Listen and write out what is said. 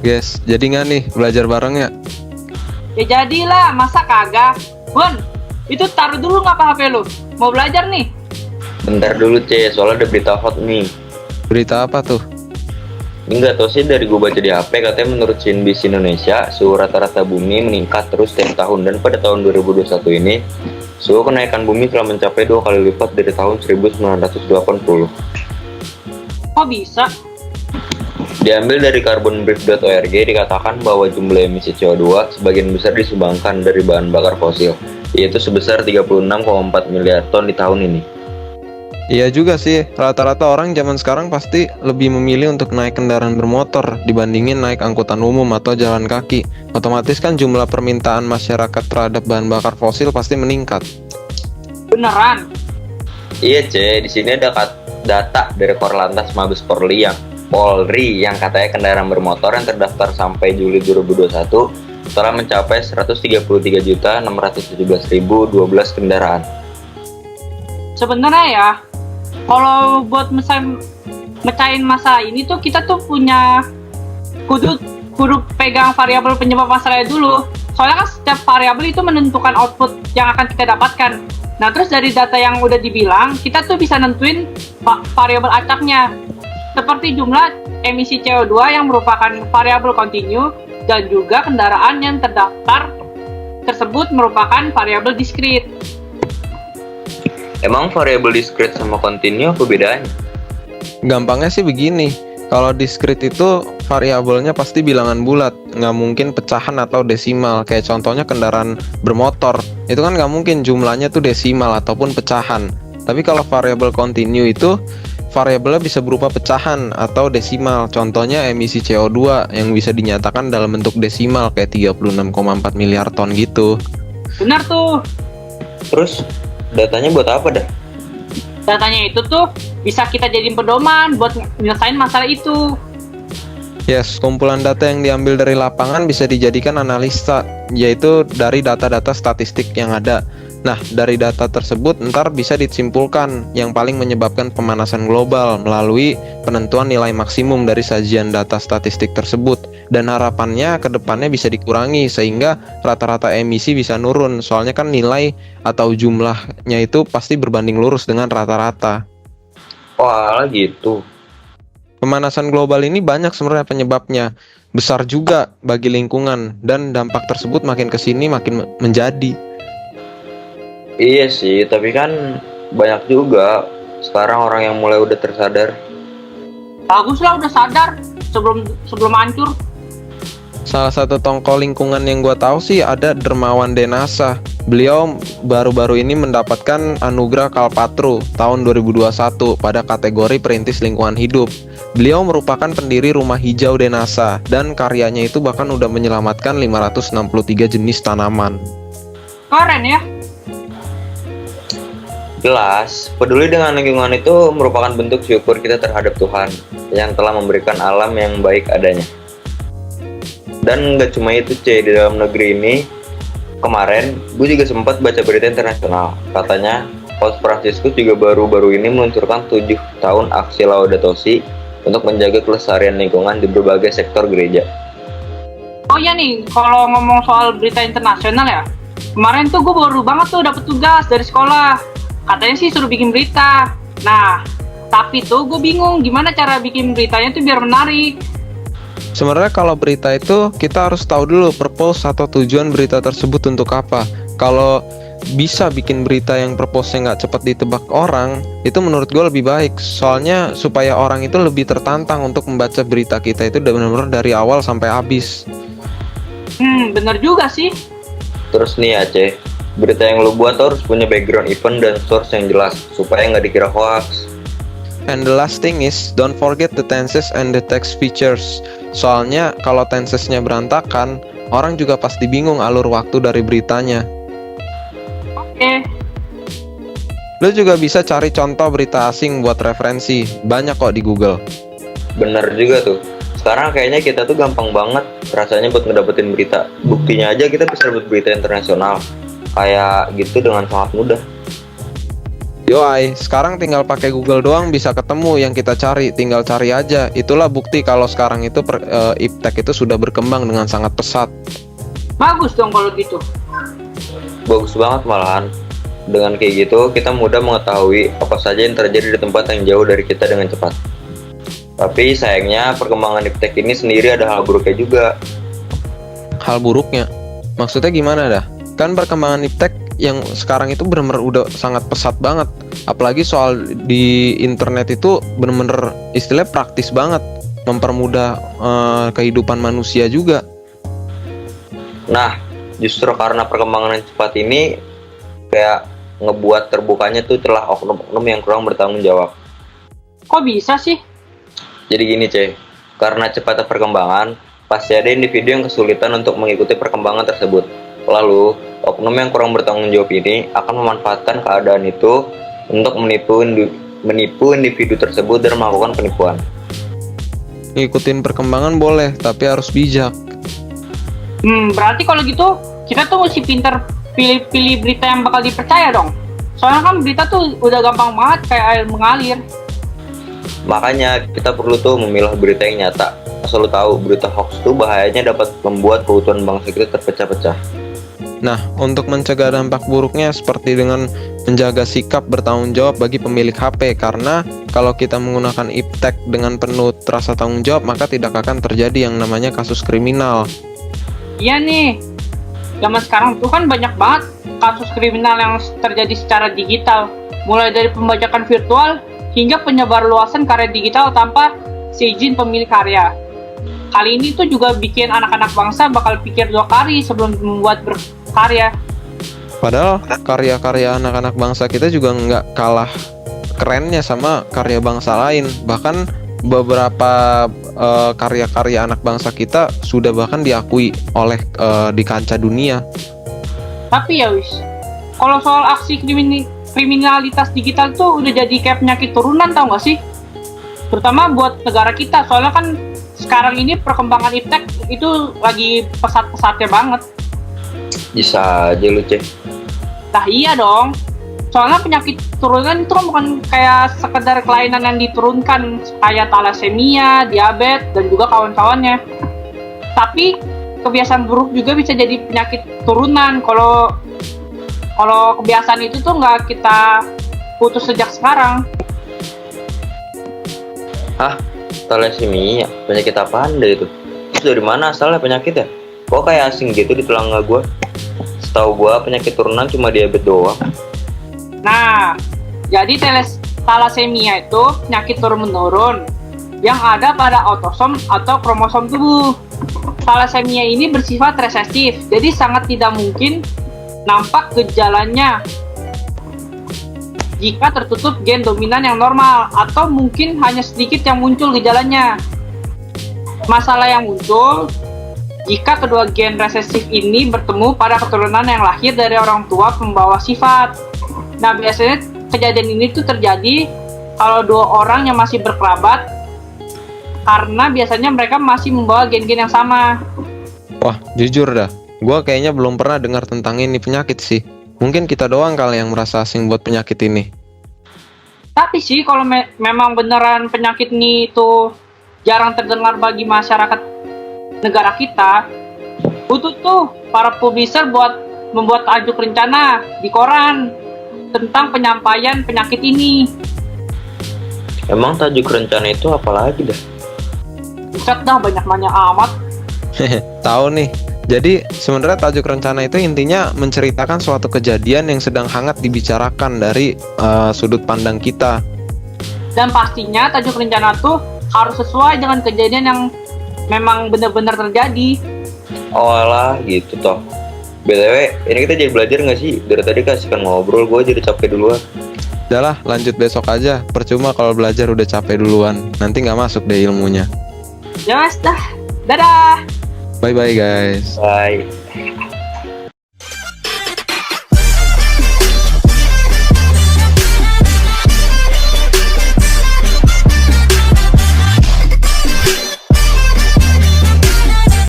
Guys, jadi nggak nih belajar bareng ya? Ya jadilah, masa kagak? Bun, itu taruh dulu nggak HP lu? Mau belajar nih? Bentar dulu C, soalnya ada berita hot nih. Berita apa tuh? Ini nggak tahu sih, dari gue baca di HP katanya menurut CNBC Indonesia suhu rata-rata bumi meningkat terus setiap tahun, dan pada tahun 2021 ini suhu kenaikan bumi telah mencapai 2 kali lipat dari tahun 1980. Kok bisa? Diambil dari carbonbrief.org, dikatakan bahwa jumlah emisi CO2 sebagian besar disumbangkan dari bahan bakar fosil, yaitu sebesar 36,4 miliar ton di tahun ini. Iya juga sih, rata-rata orang zaman sekarang pasti lebih memilih untuk naik kendaraan bermotor dibandingin naik angkutan umum atau jalan kaki. Otomatis kan jumlah permintaan masyarakat terhadap bahan bakar fosil pasti meningkat. Beneran? Iya C, di sini ada data dari Korlantas Mabes Polri yang katanya kendaraan bermotor yang terdaftar sampai Juli 2021 telah mencapai 133.617.012 kendaraan. Sebenarnya ya, kalau buat mecahin masalah ini tuh kita tuh punya kudu pegang variabel penyebab masalahnya dulu. Soalnya kan setiap variabel itu menentukan output yang akan kita dapatkan. Nah, terus dari data yang udah dibilang, kita tuh bisa nentuin variabel acaknya. Seperti jumlah emisi CO2 yang merupakan variabel kontinu, dan juga kendaraan yang terdaftar tersebut merupakan variabel diskrit. Emang variabel discrete sama kontinu apa bedanya? Gampangnya sih begini, kalau diskrit itu variabelnya pasti bilangan bulat, nggak mungkin pecahan atau desimal. Kayak contohnya kendaraan bermotor, itu kan nggak mungkin jumlahnya tuh desimal ataupun pecahan. Tapi kalau variabel kontinu itu variabelnya bisa berupa pecahan atau desimal. Contohnya emisi CO2 yang bisa dinyatakan dalam bentuk desimal kayak 36,4 miliar ton gitu. Benar tuh. Terus datanya buat apa dah? Datanya itu tuh bisa kita jadiin pedoman buat nyelesain masalah itu. Yes, kumpulan data yang diambil dari lapangan bisa dijadikan analisa, yaitu dari data-data statistik yang ada. Nah, dari data tersebut ntar bisa disimpulkan yang paling menyebabkan pemanasan global melalui penentuan nilai maksimum dari sajian data statistik tersebut. Dan harapannya ke depannya bisa dikurangi sehingga rata-rata emisi bisa nurun. Soalnya kan nilai atau jumlahnya itu pasti berbanding lurus dengan rata-rata. Wah, gitu. Pemanasan global ini banyak sebenarnya penyebabnya. Besar juga bagi lingkungan dan dampak tersebut makin kesini makin menjadi. Iya sih, tapi kan banyak juga sekarang orang yang mulai udah tersadar. Bagus lah udah sadar sebelum hancur. Salah satu tokoh lingkungan yang gue tahu sih ada Dermawan Denasa. Beliau baru-baru ini mendapatkan anugerah Kalpatru tahun 2021 pada kategori perintis lingkungan hidup. Beliau merupakan pendiri Rumah Hijau Denasa dan karyanya itu bahkan udah menyelamatkan 563 jenis tanaman. Keren ya. Jelas, peduli dengan lingkungan itu merupakan bentuk syukur kita terhadap Tuhan yang telah memberikan alam yang baik adanya. Dan nggak cuma itu C, di dalam negeri ini kemarin gue juga sempat baca berita internasional. Katanya Paus Fransiskus juga baru-baru ini meluncurkan 7 tahun aksi Laudato Si untuk menjaga kelestarian lingkungan di berbagai sektor gereja. Oh iya nih, kalau ngomong soal berita internasional ya, kemarin tuh gue baru banget tuh dapet tugas dari sekolah. Katanya sih suruh bikin berita. Nah, tapi tuh gue bingung gimana cara bikin beritanya tuh biar menarik. Sebenarnya kalau berita itu kita harus tahu dulu purpose atau tujuan berita tersebut untuk apa. Kalau bisa bikin berita yang purpose-nya nggak cepat ditebak orang, itu menurut gue lebih baik. Soalnya supaya orang itu lebih tertantang untuk membaca berita kita itu benar-benar dari awal sampai habis. Bener juga sih. Terus nih Aceh, berita yang lo buat harus punya background event dan source yang jelas supaya nggak dikira hoax. And the last thing is, don't forget the tenses and the text features. Soalnya kalau tensesnya berantakan, orang juga pasti bingung alur waktu dari beritanya. Oke. Lo juga bisa cari contoh berita asing buat referensi, banyak kok di Google. Bener juga tuh. Sekarang kayaknya kita tuh gampang banget rasanya buat ngedapetin berita. Buktinya aja kita bisa dapet berita internasional kayak gitu dengan sangat mudah. Yoi, sekarang tinggal pakai Google doang bisa ketemu yang kita cari, tinggal cari aja. Itulah bukti kalau sekarang itu iptek itu sudah berkembang dengan sangat pesat. Bagus dong kalau gitu. Bagus banget malahan. Dengan kayak gitu, kita mudah mengetahui apa saja yang terjadi di tempat yang jauh dari kita dengan cepat. Tapi sayangnya perkembangan iptek ini sendiri ada hal buruknya juga. Hal buruknya? Maksudnya gimana dah? Kan perkembangan iptek yang sekarang itu bener-bener udah sangat pesat banget. Apalagi soal di internet itu bener-bener istilahnya praktis banget, mempermudah kehidupan manusia juga. Nah, justru karena perkembangan yang cepat ini kayak ngebuat terbukanya tuh celah oknum-oknum yang kurang bertanggung jawab. Kok bisa sih? Jadi gini karena cepatnya perkembangan, pasti ada individu yang kesulitan untuk mengikuti perkembangan tersebut. Lalu, oknum yang kurang bertanggung jawab ini akan memanfaatkan keadaan itu untuk menipu individu tersebut dan melakukan penipuan. Ngikutin perkembangan boleh, tapi harus bijak. Berarti kalau gitu kita tuh mesti pinter pilih-pilih berita yang bakal dipercaya dong. Soalnya kan berita tuh udah gampang banget kayak air mengalir. Makanya kita perlu tuh memilah berita yang nyata. Asal lu tahu, berita hoax tuh bahayanya dapat membuat keutuhan bangsa kita terpecah-pecah. Nah, untuk mencegah dampak buruknya seperti dengan menjaga sikap bertanggung jawab bagi pemilik HP, karena kalau kita menggunakan iptek dengan penuh rasa tanggung jawab, maka tidak akan terjadi yang namanya kasus kriminal. Iya nih, zaman sekarang tuh kan banyak banget kasus kriminal yang terjadi secara digital. Mulai dari pembajakan virtual hingga penyebarluasan karya digital tanpa seizin pemilik karya. Kali ini tuh juga bikin anak-anak bangsa bakal pikir 2 kali sebelum membuat berkarya. Padahal karya-karya anak-anak bangsa kita juga nggak kalah kerennya sama karya bangsa lain. Bahkan beberapa karya-karya anak bangsa kita sudah bahkan diakui oleh di kancah dunia. Tapi ya wis, kalau soal aksi kriminalitas digital tuh udah jadi kayak penyakit turunan, tau gak sih? Terutama buat negara kita, soalnya kan sekarang ini perkembangan iptek itu lagi pesat-pesatnya banget. Bisa aja lu, Nah iya dong, soalnya penyakit turunan itu kan bukan kayak sekedar kelainan yang diturunkan kayak talasemia, diabetes, dan juga kawan-kawannya. Tapi kebiasaan buruk juga bisa jadi penyakit turunan kalau kebiasaan itu tuh nggak kita putus sejak sekarang. Hah? Talasemia? Penyakit apaan deh itu? Itu dari mana asalnya penyakitnya? Kok kayak asing gitu di telinga gue? Setahu gue penyakit turunan cuma diabetes doang. Nah, jadi talasemia itu penyakit turun-menurun yang ada pada autosom atau kromosom tubuh. Talasemia ini bersifat resesif, jadi sangat tidak mungkin nampak gejalanya jika tertutup gen dominan yang normal, atau mungkin hanya sedikit yang muncul gejalanya. Masalah yang muncul jika kedua gen resesif ini bertemu pada keturunan yang lahir dari orang tua pembawa sifat. Nah, biasanya kejadian ini tuh terjadi kalau 2 orang yang masih berkerabat, karena biasanya mereka masih membawa gen-gen yang sama. Wah, jujur dah, gua kayaknya belum pernah dengar tentang ini penyakit sih. Mungkin kita doang kali yang merasa asing buat penyakit ini. Tapi sih kalau memang beneran penyakit ini itu jarang terdengar bagi masyarakat negara kita, butuh tuh para publisher buat membuat tajuk rencana di koran tentang penyampaian penyakit ini. Emang tajuk rencana itu apa lagi dah? Buset dah, banyak-banyak amat. Tahu nih. Jadi sebenarnya tajuk rencana itu intinya menceritakan suatu kejadian yang sedang hangat dibicarakan dari sudut pandang kita. Dan pastinya tajuk rencana tuh harus sesuai dengan kejadian yang memang benar-benar terjadi. Oh alah gitu toh. BTW, ini kita jadi belajar nggak sih? Dari tadi kasihkan ngobrol, gue jadi capek duluan. Udahlah, lanjut besok aja. Percuma kalau belajar udah capek duluan. Nanti nggak masuk deh ilmunya. Ya wes dah, dadah. Bye-bye guys. Bye.